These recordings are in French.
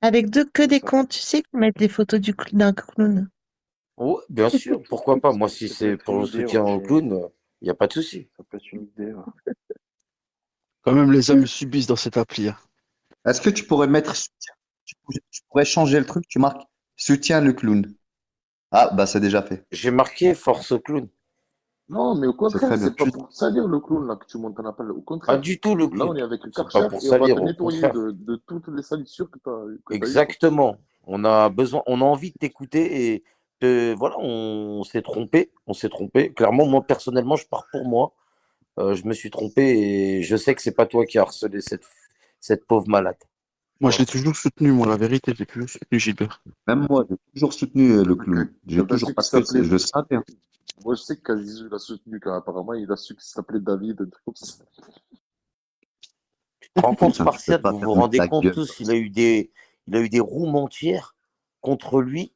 Avec que Comme des ça. comptes, tu sais, qui mettent des photos d'un clown. Ouais, bien sûr, pourquoi pas. Moi, si Ça peut c'est être pour une le idée, soutien ouais. au clown, il n'y a pas de souci. Ça peut être une idée, ouais. Quand même, les hommes subissent dans cette appli, hein. Est-ce que tu pourrais mettre soutien? Tu pourrais changer le truc, tu marques soutien le clown. Ah, bah c'est déjà fait. J'ai marqué force au clown. Non, mais au C'est contraire, très bien. c'est pas pour te salir le clown là que tu montes un appel. Au Pas contraire, du tout le là clown. on est avec le C'est pas Karcher pour et on va te salir, au nettoyer contraire. de toutes les salissures que t'as eues, quoi. Exactement. On a besoin, on a envie de t'écouter et voilà, on s'est trompé. On s'est trompé. Clairement, moi, personnellement, je pars pour moi. Je me suis trompé et je sais que c'est pas toi qui as harcelé cette pauvre malade. Moi, je Voilà. l'ai toujours soutenu, moi, la vérité, j'ai toujours soutenu Gilbert. Même moi, j'ai toujours soutenu le clown. J'ai Quand t'as toujours, su qu'il parce que s'appelait. je savais, hein. Moi je sais que Kazizou l'a soutenu quand apparemment il a su qu'il s'appelait David, un truc comme ça. Tu te rends compte, Putain, tu peux Spartiate, pas vous vous fermer rendez ta compte gueule tous, comme ça. il a eu des roues entières contre lui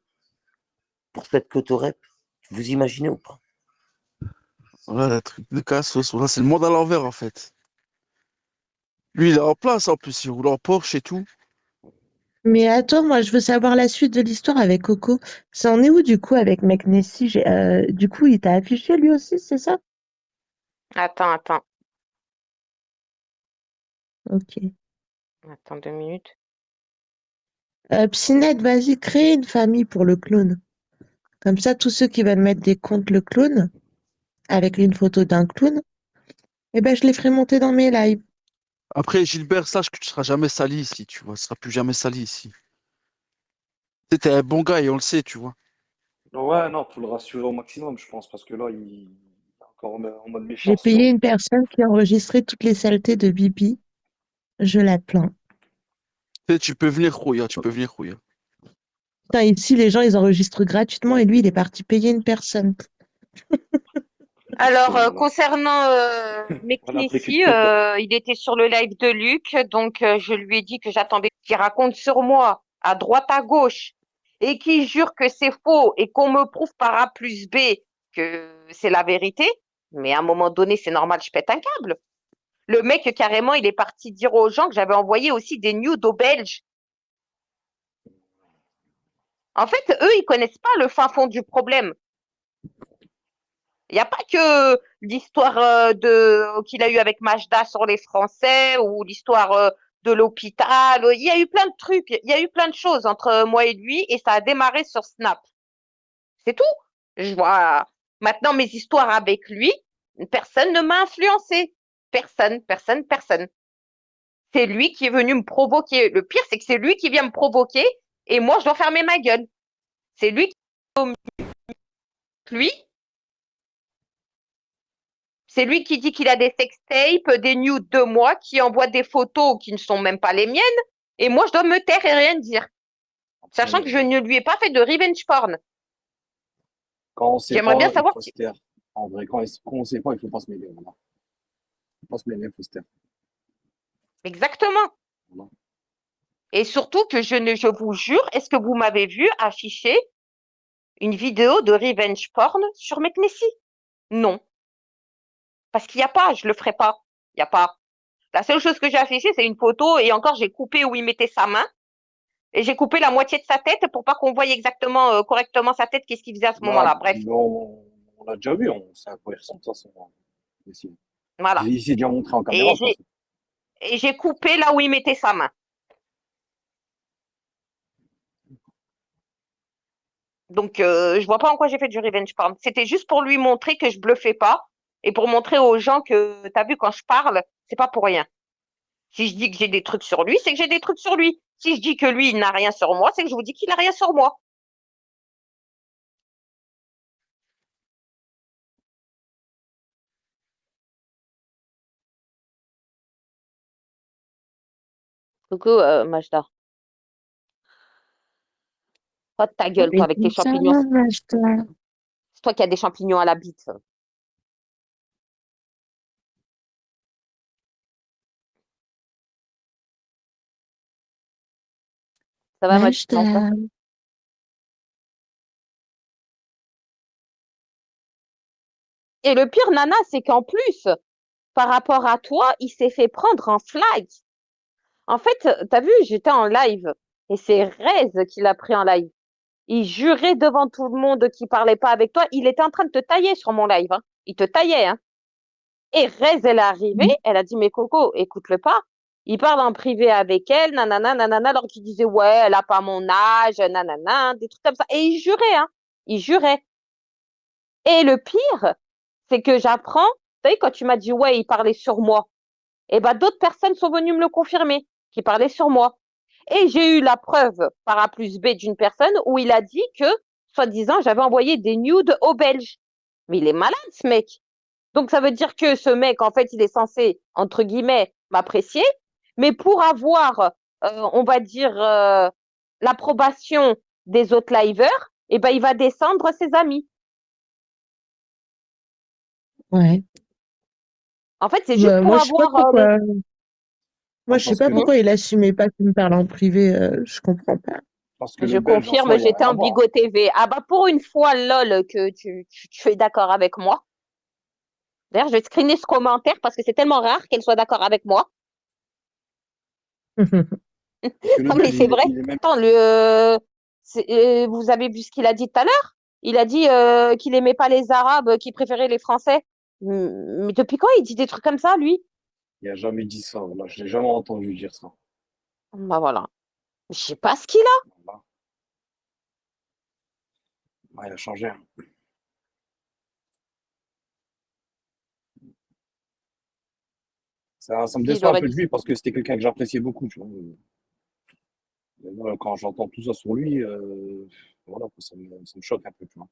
pour cette cotorep. Vous imaginez ou pas? Voilà, le truc de Cassos. Voilà, c'est le monde à l'envers, en fait. Lui, il est en place, en plus, il roule en Porsche et tout. Mais attends, moi, je veux savoir la suite de l'histoire avec Coco. Ça en est où, du coup, avec McNessy? Du coup, il t'a affiché lui aussi, c'est ça? Attends, Ok. attends 2 minutes. Psynette, vas-y, crée une famille pour le clown. Comme ça, tous ceux qui veulent mettre des comptes le clown, avec une photo d'un clown, eh ben, je les ferai monter dans mes lives. Après, Gilbert, sache que tu seras jamais sali ici, tu vois. Tu seras plus jamais sali ici. Tu sais, t'es un bon gars et on le sait, tu vois. Ouais, non, faut le rassurer au maximum, je pense, parce que là, il est encore en mode J'ai méfiance, tu payé vois. une personne qui a enregistré toutes les saletés de Bibi. Je la plains. Tu sais, tu peux venir, Rouya, tu peux venir, Rouya. Putain, ici, les gens, ils enregistrent gratuitement et lui, il est parti payer une personne. Alors, Voilà. concernant Voilà, après McNessy, TikTok. il était sur le live de Luc, donc je lui ai dit que j'attendais qu'il raconte sur moi, à droite, à gauche, et qu'il jure que c'est faux et qu'on me prouve par A plus B que c'est la vérité. Mais à un moment donné, c'est normal, je pète un câble. Le mec, carrément, il est parti dire aux gens que j'avais envoyé aussi des nudes aux Belges. En fait, eux, ils connaissent pas le fin fond du problème. Il n'y a pas que l'histoire de qu'il a eu avec Majda sur les Français ou l'histoire de l'hôpital. Il y a eu plein de trucs, il y a eu plein de choses entre moi et lui et ça a démarré sur Snap. C'est tout. Je vois maintenant mes histoires avec lui, personne ne m'a influencé. Personne, personne, personne. C'est lui qui est venu me provoquer. Le pire, c'est que c'est lui qui vient me provoquer et moi, je dois fermer ma gueule. C'est lui lui, c'est lui qui dit qu'il a des sextapes, des nudes de moi, qui envoie des photos qui ne sont même pas les miennes, et moi je dois me taire et rien dire, sachant que je Après, ne lui ai pas fait de revenge porn. quand on sait J'aimerais bien pas, il savoir faut qui... se taire. En vrai, quand on sait pas, il faut pas se mêler. Voilà. Faut pas se mêler, il faut se taire. exactement. Voilà. Et surtout que je vous jure, est-ce que vous m'avez vu afficher une vidéo de revenge porn sur McNessy? Non, parce qu'il n'y a pas, je le ferai pas. Il n'y a pas. La seule chose que j'ai affichée, c'est une photo, et encore j'ai coupé où il mettait sa main. Et j'ai coupé la moitié de sa tête pour pas qu'on voie exactement, correctement sa tête, qu'est-ce qu'il faisait à ce Non, moment-là. Bref, mais on l'a déjà vu, on sait à quoi il ressemble, de toute façon. Ici. voilà. Il s'est déjà montré en caméra, Et de toute façon. j'ai coupé là où il mettait sa main. Donc, je vois pas en quoi j'ai fait du revenge porn. C'était juste pour lui montrer que je bluffais pas et pour montrer aux gens que, t'as vu, quand je parle, c'est pas pour rien. Si je dis que j'ai des trucs sur lui, c'est que j'ai des trucs sur lui. Si je dis que lui, il n'a rien sur moi, c'est que je vous dis qu'il n'a rien sur moi. Coucou, Majda. Pas de ta gueule, toi, Mais avec tes tout ça, champignons. Majda. C'est toi qui as des champignons à la bite. Ça va, Majda? Majda. Et le pire, Nana, c'est qu'en plus, par rapport à toi, il s'est fait prendre en flag. En fait, t'as vu, j'étais en live. Et c'est Rez qui l'a pris en live. Il jurait devant tout le monde qu'il parlait pas avec toi. Il était en train de te tailler sur mon live. Hein. Il te taillait. Hein. Et Rez, elle est arrivée. Elle a dit, mais Coco, écoute-le pas. Il parle en privé avec elle, nanana, nanana, alors qu'il disait, ouais, elle a pas mon âge, nanana, des trucs comme ça. Et il jurait, hein. Il jurait. Et le pire, c'est que j'apprends, tu sais, quand tu m'as dit, ouais, il parlait sur moi, et ben d'autres personnes sont venues me le confirmer, qui parlaient sur moi. Et j'ai eu la preuve par A plus B d'une personne où il a dit que, soi-disant, j'avais envoyé des nudes aux Belges. Mais il est malade, ce mec. Donc, ça veut dire que ce mec, en fait, il est censé, entre guillemets, m'apprécier. Mais pour avoir, on va dire, l'approbation des autres liveurs, eh ben, il va descendre ses amis. Ouais. En fait, c'est juste pour Moi, je sais pas avoir pourquoi. Moi, je sais Parce pas que, pourquoi il assumait pas qu'il me parle en privé. Je comprends pas. parce que Je le belge, en soi, confirme, il n'y a j'étais rien à en voir. Bigo TV. Ah bah pour une fois, lol, que tu es d'accord avec moi. D'ailleurs, je vais screener ce commentaire parce que c'est tellement rare qu'elle soit d'accord avec moi. Parce que le Non mais belge, c'est vrai. il est même. Attends, vous avez vu ce qu'il a dit tout à l'heure? Il a dit qu'il aimait pas les Arabes, qu'il préférait les Français. Mais depuis quand il dit des trucs comme ça, lui? Il n'a jamais dit ça. Voilà. Je l'ai jamais entendu dire ça. Bah voilà. Je sais pas ce qu'il a. Voilà. Ah, il a changé. Hein. Ça me Qui il déçoit un aurait peu de dit ça? lui parce que c'était quelqu'un que j'appréciais beaucoup. Tu vois. Mais moi, quand j'entends tout ça sur lui, voilà, quoi, ça me choque un peu. Tu vois.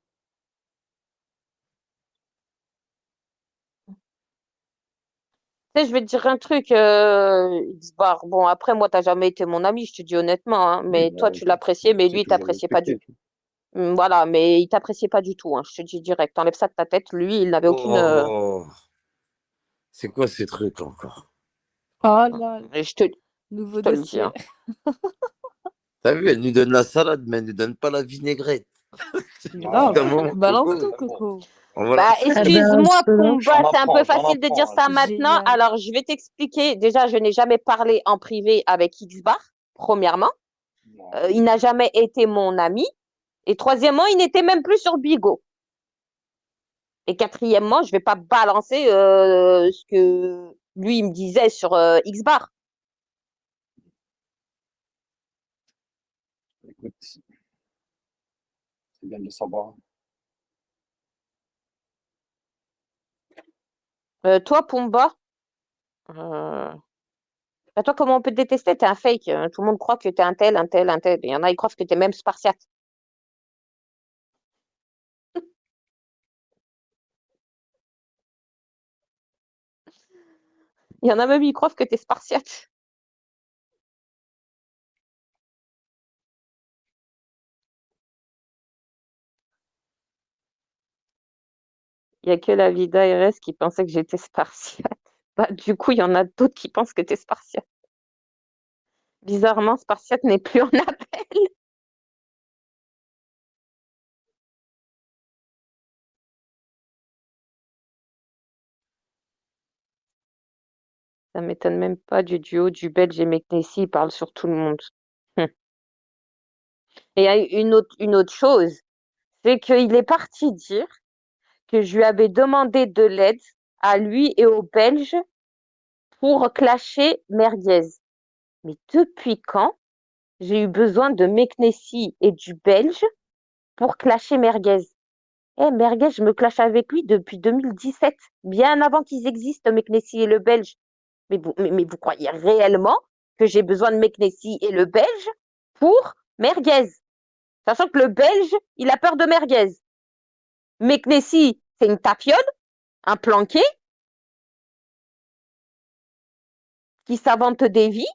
Tu sais, je vais te dire un truc, Xbar. Bon, après, moi, t'as jamais été mon ami, je te dis honnêtement, hein, Oui, mais bah, toi, tu l'appréciais, mais c'est lui, il toujours t'appréciait pas du respecté. tout. Tu vois. Voilà, mais il t'appréciait pas du tout, hein, je te dis direct. Enlève ça de ta tête, lui, il n'avait aucune. Oh, c'est quoi ces trucs encore? Oh là, Et je nouveau te le dis. dossier. Hein. T'as vu, elle nous donne la salade, mais elle nous donne pas la vinaigrette. Grave. D'un moment, Balance Coco, tout, Mais bon, Coco. voilà, Bah, Ah ben, excuse-moi, selon. Pumba, c'est un peu j'en facile de dire apprends. ça maintenant. Génial. Alors, je vais t'expliquer. Déjà, je n'ai jamais parlé en privé avec Xbar, premièrement. Il n'a jamais été mon ami. Et troisièmement, il n'était même plus sur Bigo. Et quatrièmement, je vais pas balancer ce que lui il me disait sur Xbar. Écoute, c'est bien de le savoir. Toi, Pumba, bah, toi, comment on peut te détester? T'es un fake. Tout le monde croit que t'es un tel, un tel, un tel. Il y en a, ils croient que t'es même spartiate. Il y en a même, ils croient que t'es spartiate. Il y a que la Vida RS qui pensait que j'étais spartiate. Bah, du coup, il y en a d'autres qui pensent que t'es spartiate. Bizarrement, spartiate n'est plus en appel. Ça m'étonne même pas du duo du Belge et Meknessi, ils parlent sur tout le monde. Hum. Et il y a une autre chose, c'est qu'il est parti dire que je lui avais demandé de l'aide à lui et aux Belges pour clasher Merguez. Mais depuis quand j'ai eu besoin de Meknessi et du Belge pour clasher Merguez? Eh, Merguez, je me clash avec lui depuis 2017, bien avant qu'ils existent, Meknessi et le Belge. Mais vous croyez réellement que j'ai besoin de Meknessi et le Belge pour Merguez? Sachant que le Belge, il a peur de Merguez. Meknessi, c'est une tafiole, un planqué, qui s'invente des vies.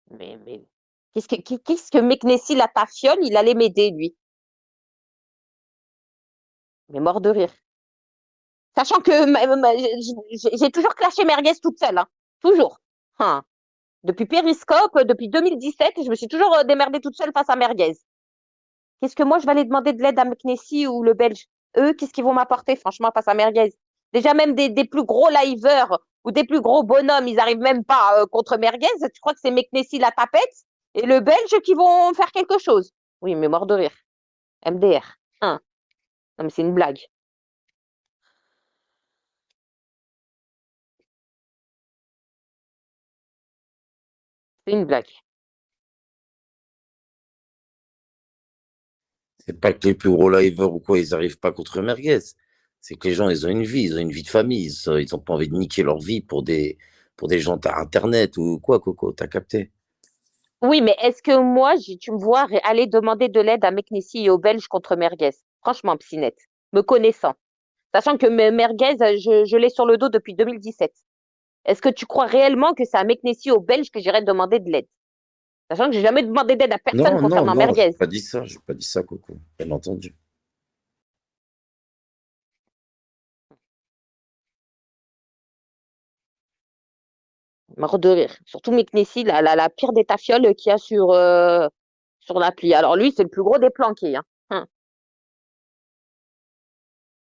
Mais qu'est-ce que Meknessi, la tafiole, il allait m'aider, lui? Mais mort de rire. Sachant que j'ai toujours clashé Merguez toute seule. Hein. Toujours. Hein. Depuis Periscope, depuis 2017, je me suis toujours démerdée toute seule face à Merguez. Qu'est-ce que moi, je vais aller demander de l'aide à Meknessi ou le Belge? Eux, qu'est-ce qu'ils vont m'apporter, franchement, face à Merguez? Déjà, même des plus gros liveurs où tes plus gros bonhommes, ils arrivent même pas contre Merguez, tu crois que c'est Meknessi la tapette et le Belge qui vont faire quelque chose? Oui, mais mort de rire. MDR. Hein. Non, mais c'est une blague. C'est une blague. C'est pas que les plus gros liveurs ou quoi, ils arrivent pas contre Merguez. C'est que les gens, ils ont une vie, ils ont une vie de famille. Ils ont pas envie de niquer leur vie pour des gens à Internet ou quoi, Coco, t'as capté? Oui, mais est-ce que moi, tu me vois aller demander de l'aide à Meknessi et aux Belges contre Merguez? Franchement, Psynette, me connaissant, sachant que Merguez, je l'ai sur le dos depuis 2017. Est-ce que tu crois réellement que c'est à Meknessi et aux Belges que j'irai demander de l'aide? Sachant que j'ai jamais demandé d'aide à personne Non, non, concernant non, j'ai Merguez. pas dit ça, j'ai pas dit ça, Coco, bien entendu. Mort de rire. Surtout Meknessi, la pire des tafioles qu'il y a sur l'appli. Alors lui, c'est le plus gros des planqués. Hein.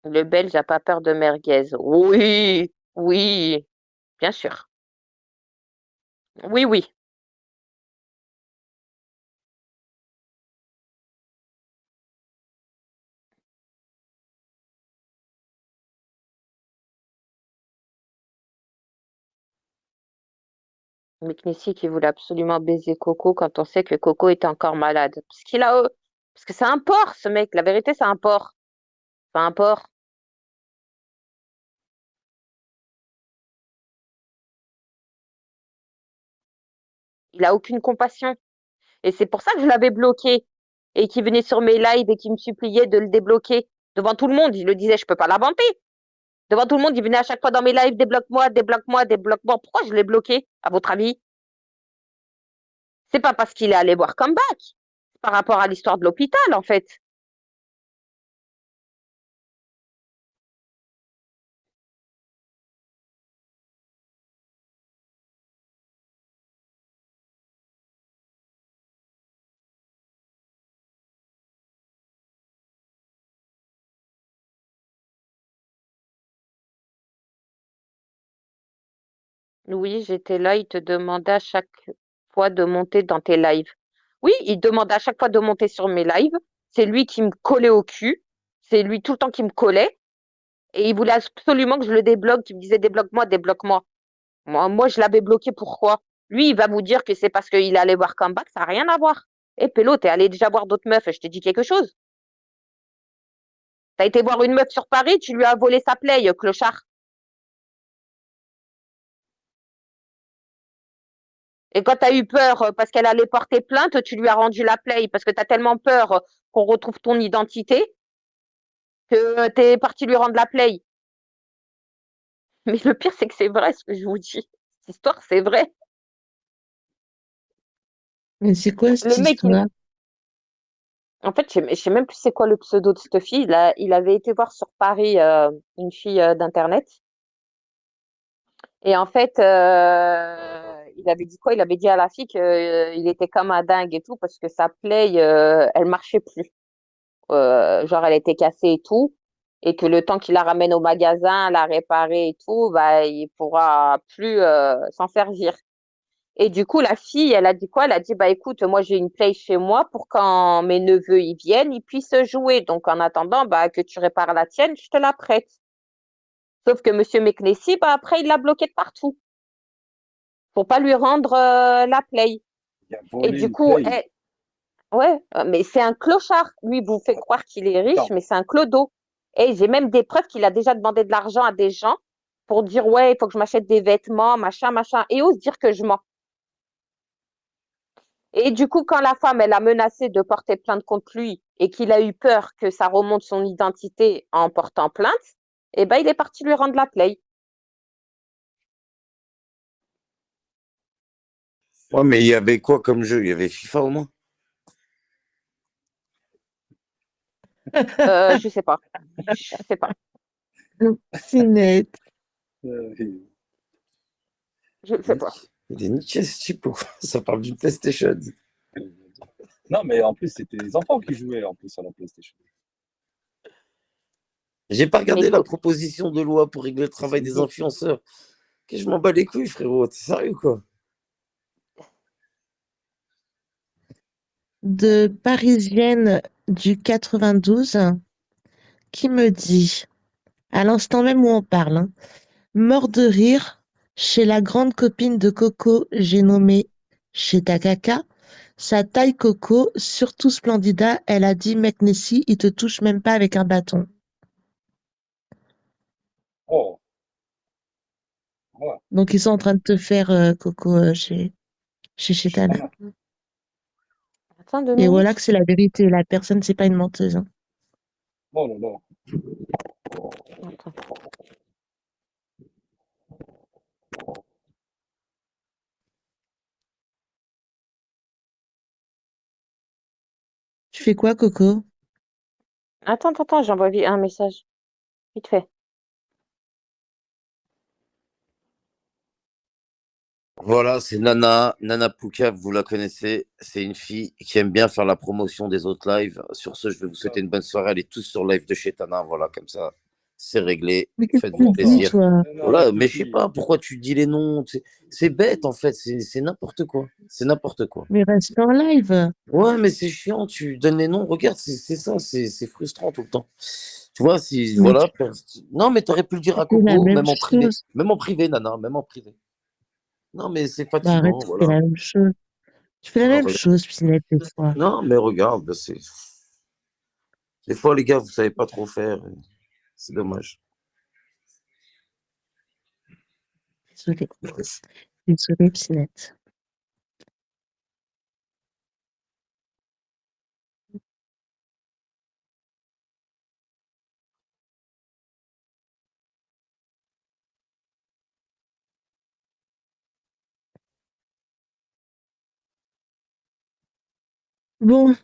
Le Belge n'a pas peur de Merguez. Oui, oui, bien sûr. Oui, oui. Meknessi qui voulait absolument baiser Coco quand on sait que Coco était encore malade. Parce que c'est un porc, ce mec. La vérité, c'est un porc. C'est un porc. Il a aucune compassion. Et c'est pour ça que je l'avais bloqué. Et qu'il venait sur mes lives et qu'il me suppliait de le débloquer. Devant tout le monde, il le disait, je peux pas la vanter. Devant tout le monde, il venait à chaque fois dans mes lives, débloque-moi, débloque-moi, débloque-moi. Pourquoi je l'ai bloqué, à votre avis? C'est pas parce qu'il est allé voir Comeback. C'est par rapport à l'histoire de l'hôpital, en fait. Oui, j'étais là, il te demandait à chaque fois de monter dans tes lives. Oui, il demandait à chaque fois de monter sur mes lives. C'est lui qui me collait au cul. C'est lui tout le temps qui me collait. Et il voulait absolument que je le débloque. Il me disait débloque-moi, débloque-moi. Moi, je l'avais bloqué. Pourquoi? Lui, il va vous dire que c'est parce qu'il allait voir Comeback. Ça n'a rien à voir. Et Pélo, t'es allé déjà voir d'autres meufs. Je t'ai dit quelque chose. T'as été voir une meuf sur Paris, tu lui as volé sa play, clochard. Et quand t'as eu peur parce qu'elle allait porter plainte, tu lui as rendu la play parce que t'as tellement peur qu'on retrouve ton identité que t'es parti lui rendre la play. Mais le pire, c'est que c'est vrai ce que je vous dis. Cette histoire, c'est vrai. Mais c'est quoi cette Le mec, histoire? en fait, je sais même plus c'est quoi le pseudo de cette fille. Il avait été voir sur Paris une fille d'internet. Et en fait, il avait dit quoi? Il avait dit à la fille qu'il était comme un dingue et tout parce que sa play, elle marchait plus. Genre, elle était cassée et tout. Et que le temps qu'il la ramène au magasin, la réparer et tout, bah, il pourra plus s'en servir. Et du coup, la fille, elle a dit quoi? Elle a dit, bah écoute, moi j'ai une play chez moi pour quand mes neveux y viennent, ils puissent jouer. Donc en attendant, bah que tu répares la tienne, je te la prête. Sauf que Monsieur Meknessi, bah après, il l'a bloqué de partout pour pas lui rendre la play. Il a Et volé du une coup, play. ouais, mais c'est un clochard. Lui, il vous fait croire qu'il est riche, Attends, mais c'est un clodo. Et j'ai même des preuves qu'il a déjà demandé de l'argent à des gens pour dire, ouais, il faut que je m'achète des vêtements, machin, machin, et ose dire que je mens. Et du coup, quand la femme, elle a menacé de porter plainte contre lui et qu'il a eu peur que ça remonte son identité en portant plainte, eh ben, il est parti lui rendre la play. Ouais, mais il y avait quoi comme jeu? Il y avait FIFA au moins? Je sais pas. Je sais pas. C'est net. il- Je sais pas. Il est niqué ce type, ou quoi? Ça parle d'une PlayStation. Non, mais en plus, c'était les enfants qui jouaient en plus à la PlayStation. J'ai pas Mais regardé la proposition de loi pour régler le travail C'est des deux. influenceurs. Que je m'en bats les couilles, frérot. T'es sérieux, quoi? De Parisienne du 92 qui me dit, à l'instant même où on parle, hein, mort de rire, chez la grande copine de Coco, j'ai nommé chez Takaka, sa taille Coco, surtout Splendida, elle a dit mec Nessie, il te touche même pas avec un bâton. Oh, ouais, Donc ils sont en train de te faire Coco chez chez Chetana. Tana. Attends 2 Et voilà minutes. que c'est la vérité, la personne c'est pas une menteuse, hein. Oh là là. Attends. Tu fais quoi Coco? Attends, j'envoie un message. Vite fait. Voilà, c'est Nana. Nana Pouka, vous la connaissez. C'est une fille qui aime bien faire la promotion des autres lives. Sur ce, je vais vous souhaiter une bonne soirée. Allez tous sur le live de chez Tana. Voilà, comme ça, c'est réglé. Mais qu'est-ce que Faites-vous tu Comment dis ça? plaisir. toi? Nana, la Voilà, mais je sais petite. pas pourquoi tu dis les noms. C'est bête, en fait. C'est n'importe quoi. C'est n'importe quoi. Mais reste en live. Ouais, mais c'est chiant. Tu donnes les noms. Regarde, c'est ça. C'est frustrant tout le temps. Tu vois, si, Mais voilà. Non, mais t'aurais pu le dire tu à fais la Coco, même même en privé. chose. Même en privé, Nana, même en privé. Non, mais c'est Bah arrête, fatigant, tu fais voilà. la même chose. Tu fais la Voilà, même chose, Pinette, des fois. non, mais regarde, c'est. Des fois, les gars, vous savez pas trop faire. C'est dommage. Désolée. Désolée, Pinette. Bon,